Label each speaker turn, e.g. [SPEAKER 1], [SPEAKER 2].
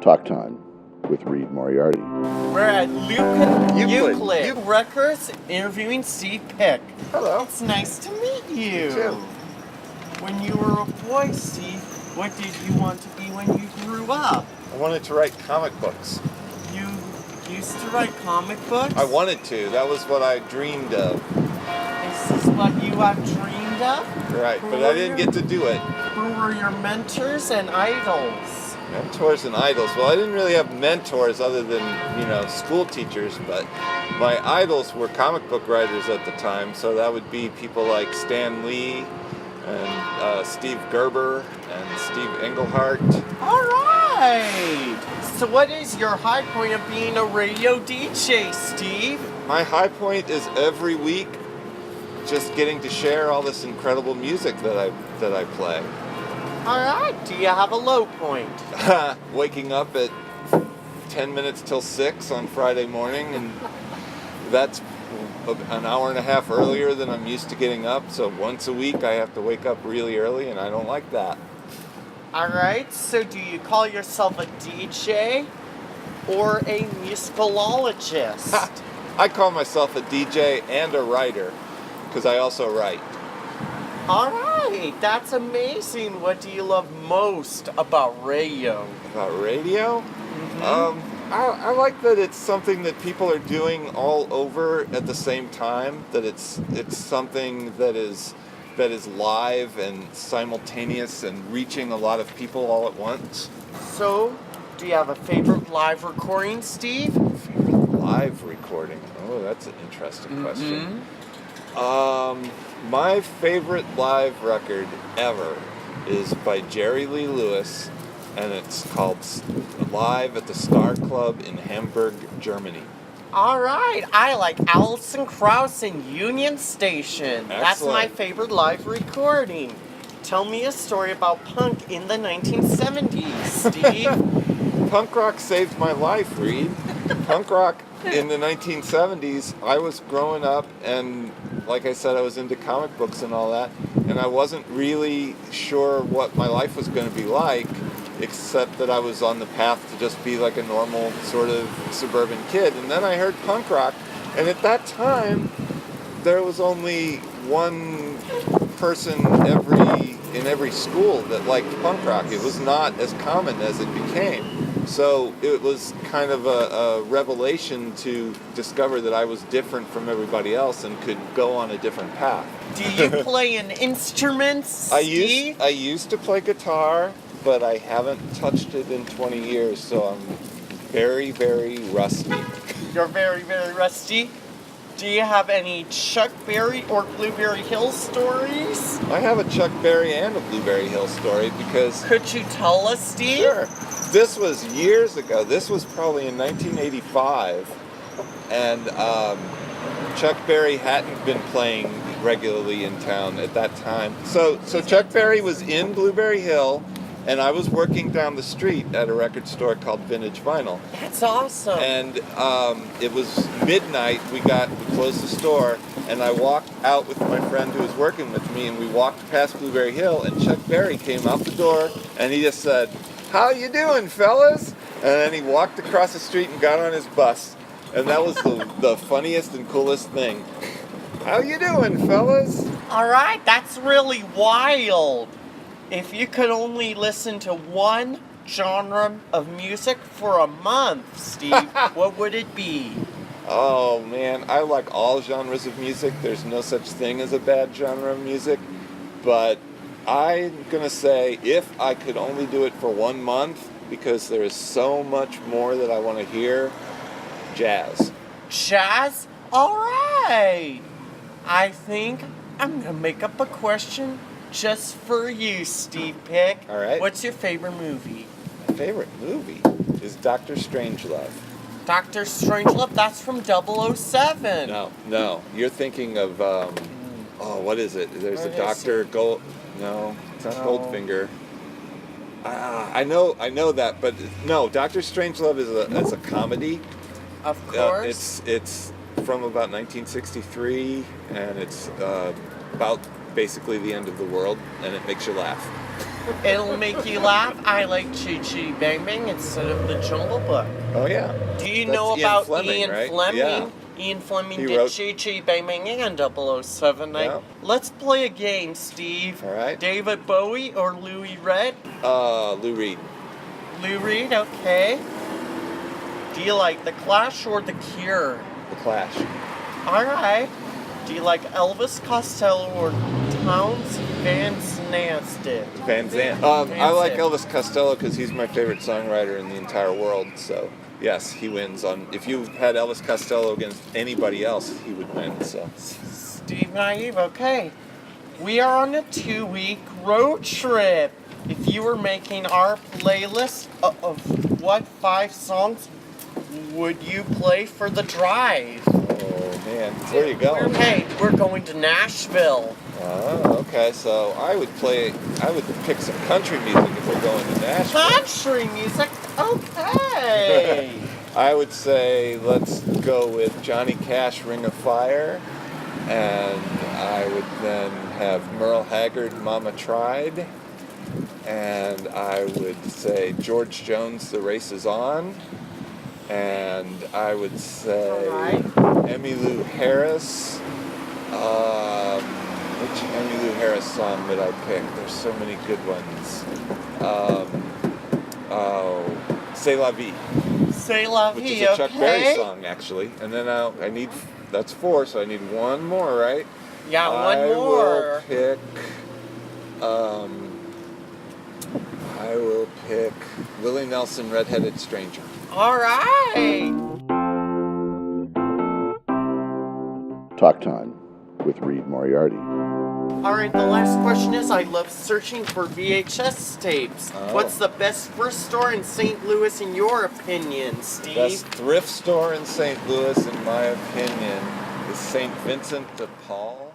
[SPEAKER 1] Talk Time with Reid Moriarty.
[SPEAKER 2] We're at Euclid Records interviewing Steve Pick.
[SPEAKER 3] Hello.
[SPEAKER 2] It's nice to meet you.
[SPEAKER 3] You too.
[SPEAKER 2] When you were a boy, Steve, what did you want to be when you grew up?
[SPEAKER 3] I wanted to write comic books.
[SPEAKER 2] You used to write comic books?
[SPEAKER 3] I wanted to. That was what I dreamed of.
[SPEAKER 2] Is this what you have dreamed of?
[SPEAKER 3] Right, but I didn't get to do it.
[SPEAKER 2] Who were your mentors and idols?
[SPEAKER 3] Mentors and idols. Well, I didn't really have mentors other than, school teachers, but my idols were comic book writers at the time, so that would be people like Stan Lee and Steve Gerber and Steve Englehart.
[SPEAKER 2] All right. So what is your high point of being a radio DJ, Steve?
[SPEAKER 3] My high point is every week just getting to share all this incredible music that I play.
[SPEAKER 2] All right. Do you have a low point?
[SPEAKER 3] Waking up at 10 minutes till 6 on Friday morning, and that's an hour and a half earlier than I'm used to getting up. So once a week I have to wake up really early, and I don't like that.
[SPEAKER 2] All right. So do you call yourself a DJ or a musicologist?
[SPEAKER 3] I call myself a DJ and a writer because I also write.
[SPEAKER 2] All right. That's amazing. What do you love most about radio?
[SPEAKER 3] About radio?
[SPEAKER 2] Mm-hmm.
[SPEAKER 3] I like that it's something that people are doing all over at the same time, that it's something that is live and simultaneous and reaching a lot of people all at once.
[SPEAKER 2] So, do you have a favorite live recording, Steve?
[SPEAKER 3] Favorite live recording? Oh, that's an interesting question. My favorite live record ever is by Jerry Lee Lewis, and it's called Live at the Star Club in Hamburg, Germany.
[SPEAKER 2] All right. I like Alison Krauss and Union Station.
[SPEAKER 3] Excellent.
[SPEAKER 2] That's my favorite live recording. Tell me a story about punk in the 1970s, Steve.
[SPEAKER 3] Punk rock saved my life, Reid. Punk rock in the 1970s, I was growing up, and like I said, I was into comic books and all that, and I wasn't really sure what my life was going to be like, except that I was on the path to just be like a normal sort of suburban kid. And then I heard punk rock, and at that time, there was only one person in every school that liked punk rock. It was not as common as it became. So it was kind of a revelation to discover that I was different from everybody else and could go on a different path.
[SPEAKER 2] Do you play an instrument, Steve?
[SPEAKER 3] I used to play guitar, but I haven't touched it in 20 years, so I'm very, very rusty.
[SPEAKER 2] You're very, very rusty. Do you have any Chuck Berry or Blueberry Hill stories?
[SPEAKER 3] I have a Chuck Berry and a Blueberry Hill story because...
[SPEAKER 2] Could you tell us, Steve?
[SPEAKER 3] Sure. This was years ago. This was probably in 1985. And Chuck Berry hadn't been playing regularly in town at that time. So Chuck Berry was in Blueberry Hill, and I was working down the street at a record store called Vintage Vinyl.
[SPEAKER 2] That's awesome.
[SPEAKER 3] And it was midnight. We closed the store, and I walked out with my friend who was working with me, and we walked past Blueberry Hill, and Chuck Berry came out the door, and he just said, "How you doing, fellas?" And then he walked across the street and got on his bus, and that was the funniest and coolest thing. "How you doing, fellas?" All
[SPEAKER 2] right, that's really wild. If you could only listen to one genre of music for a month, Steve, what would it be?
[SPEAKER 3] Oh, man, I like all genres of music. There's no such thing as a bad genre of music. But I'm going to say if I could only do it for 1 month, because there is so much more that I want to hear, jazz.
[SPEAKER 2] Jazz? All right. I think I'm going to make up a question just for you, Steve Pick.
[SPEAKER 3] All right.
[SPEAKER 2] What's your favorite movie?
[SPEAKER 3] My favorite movie is Dr. Strangelove.
[SPEAKER 2] Dr. Strangelove? That's from 007.
[SPEAKER 3] No. You're thinking of, what is it? There's a Dr. No, it's not Goldfinger. I know that, but no, Dr. Strangelove is a comedy.
[SPEAKER 2] Of course.
[SPEAKER 3] It's from about 1963, and it's about basically the end of the world, and it makes you laugh.
[SPEAKER 2] It'll make you laugh. I like Chitty Chitty Bang Bang instead of the Jungle Book.
[SPEAKER 3] Oh yeah.
[SPEAKER 2] Do you
[SPEAKER 3] That's
[SPEAKER 2] know
[SPEAKER 3] Ian
[SPEAKER 2] about
[SPEAKER 3] Fleming,
[SPEAKER 2] Ian
[SPEAKER 3] right?
[SPEAKER 2] Fleming?
[SPEAKER 3] Yeah.
[SPEAKER 2] Ian Fleming
[SPEAKER 3] He
[SPEAKER 2] did
[SPEAKER 3] wrote-
[SPEAKER 2] Chitty Chitty Bang Bang and 007.
[SPEAKER 3] Yeah.
[SPEAKER 2] Let's play a game, Steve.
[SPEAKER 3] All right.
[SPEAKER 2] David Bowie or Louis Reid?
[SPEAKER 3] Lou Reed.
[SPEAKER 2] Lou Reed, okay. Do you like The Clash or The Cure?
[SPEAKER 3] The Clash.
[SPEAKER 2] Alright. Do you like Elvis Costello or Townes Van Zandt?
[SPEAKER 3] Van Zandt.
[SPEAKER 2] Van
[SPEAKER 3] I like
[SPEAKER 2] Zandt.
[SPEAKER 3] Elvis Costello because he's my favorite songwriter in the entire world. So yes, he wins. If you had Elvis Costello against anybody else, he would win. So
[SPEAKER 2] Steve Naive, okay. We are on a 2-week road trip. If you were making our playlist of what 5 songs would you play for the drive?
[SPEAKER 3] oh man, where are you going?
[SPEAKER 2] Hey, we're going to Nashville.
[SPEAKER 3] Oh, okay. So I would pick some country music if we're going to Nashville.
[SPEAKER 2] Country music? Okay.
[SPEAKER 3] I would say let's go with Johnny Cash, Ring of Fire, and I would then have Merle Haggard, Mama Tried, and I would say George Jones, The Race Is On, and I would say
[SPEAKER 2] Alright.
[SPEAKER 3] Emmylou Harris. Which Emmylou Harris song would I pick? There's so many good ones. C'est La Vie,
[SPEAKER 2] Say La
[SPEAKER 3] which
[SPEAKER 2] Vie,
[SPEAKER 3] is a Chuck Berry
[SPEAKER 2] okay?
[SPEAKER 3] song actually. And then that's 4, so I need one more, right?
[SPEAKER 2] Yeah, one
[SPEAKER 3] I
[SPEAKER 2] more.
[SPEAKER 3] will pick Willie Nelson, Red-Headed Stranger.
[SPEAKER 2] Alright.
[SPEAKER 1] Talk Time with Reid Moriarty.
[SPEAKER 2] Alright, the last question is, I love searching for VHS tapes.
[SPEAKER 3] Oh.
[SPEAKER 2] What's the best thrift store in St. Louis in your opinion, Steve?
[SPEAKER 3] Best thrift store in St. Louis, in my opinion, is St. Vincent de Paul.